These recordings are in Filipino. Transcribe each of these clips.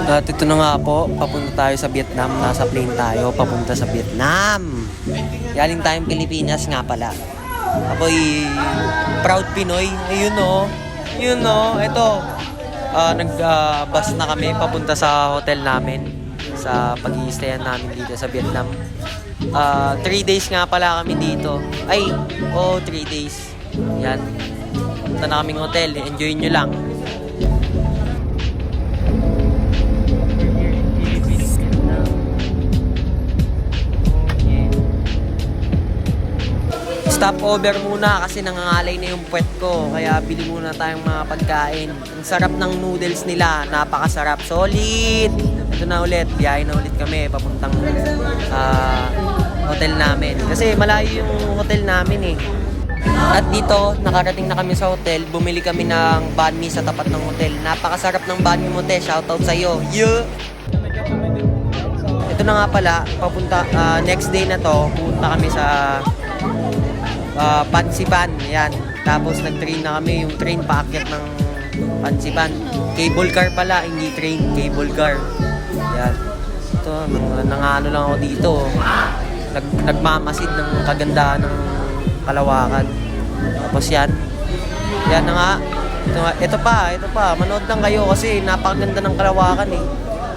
At ito na nga po, papunta tayo sa Vietnam. Nasa plane tayo, papunta sa Vietnam. Galing tayong Pilipinas nga pala. Ako'y proud Pinoy. Ayun o. Yun o. Ito. Nag-bus na kami papunta sa hotel namin. Sa pag-i-stayan namin dito sa Vietnam. 3 days nga pala kami dito. 3 days. Yan. Punta na kaming hotel. Enjoy nyo lang. Stop over muna kasi nangangalay na yung puwet ko. Kaya bili muna tayong mga pagkain. Ang sarap ng noodles nila. Napakasarap. Solid! Ito na ulit. Biyahe na ulit kami. Papuntang hotel namin. Kasi malayo yung hotel namin eh. At dito, nakarating na kami sa hotel. Bumili kami ng banh mi sa tapat ng hotel. Napakasarap ng banh mi mo, te. Shoutout sa'yo. Yeah! Ito na nga pala. Papunta, next day na to, pupunta kami sa Pansipan, yan. Tapos nag-train na kami, yung train paakyat ng Pansipan. Cable car pala, hindi train, cable car. Yan. Ito, nangano lang ako dito. Nagmamasid ng kagandahan ng Kalawakan. Tapos yan. Yan na nga. Ito pa. Manood lang kayo kasi napakaganda ng Kalawakan eh.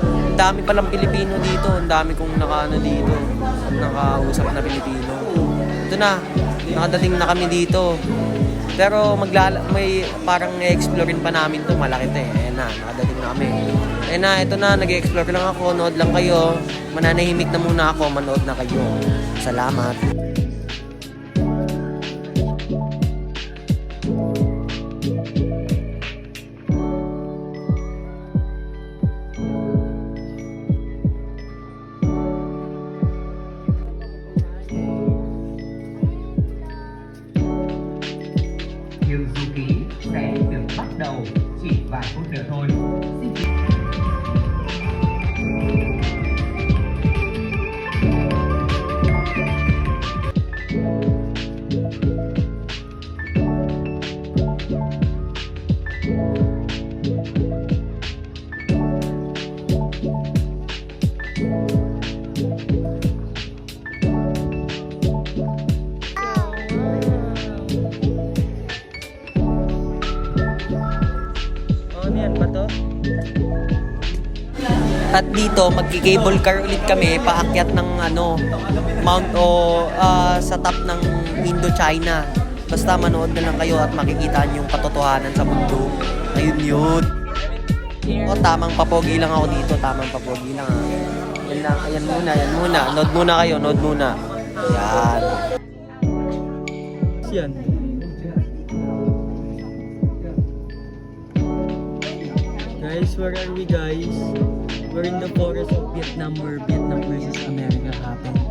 Ang dami palang Pilipino dito. Ang dami kong nakaano dito. Nakausap na Pilipino. Ito na. Nakadating na kami dito. Pero may parang i-explorein pa namin to. Malaki to eh. Ayan na, nakadating na kami. Ayan na, ito na. Nag-explore lang ako. Nood lang kayo. Mananahimik na muna ako. Manood na kayo. Salamat. Nhưng du ký sẽ được bắt đầu chỉ vài phút nữa thôi. At dito, magki-cable car ulit kami paakyat ng Mount sa top ng Indochina. Basta manood na lang kayo at makikita niyo yung katotohanan sa mundo. Ayun yun. Tamang papogi lang ako dito. Tamang papogi lang. Yan lang. Ayan muna. Nood muna kayo. Nood muna. Yan. Yan. Guys, where are we guys? We're in the forest of Vietnam where Vietnam versus America happened.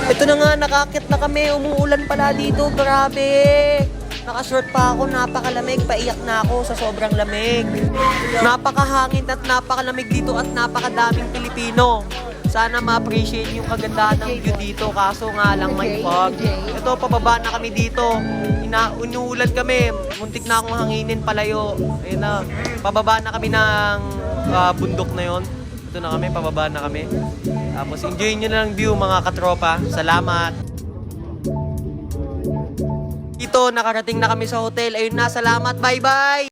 Ito na nga, nakakit na kami. Umuulan pala dito. Grabe. Nakashort pa ako. Napakalamig. Paiyak na ako sa sobrang lamig. Napakahangin at napakalamig dito at napakadaming Pilipino. Sana ma-appreciate yung kagandahan ng view dito. Kaso nga lang may fog. Ito, pababa na kami dito. Inuulan kami. Muntik na akong hanginin palayo. Ayun na. Pababa na kami ng bundok na yon. Ito na kami, pababa na kami. Tapos enjoy nyo na lang view mga katropa. Salamat. Ito, nakarating na kami sa hotel. Ayun na, salamat. Bye-bye!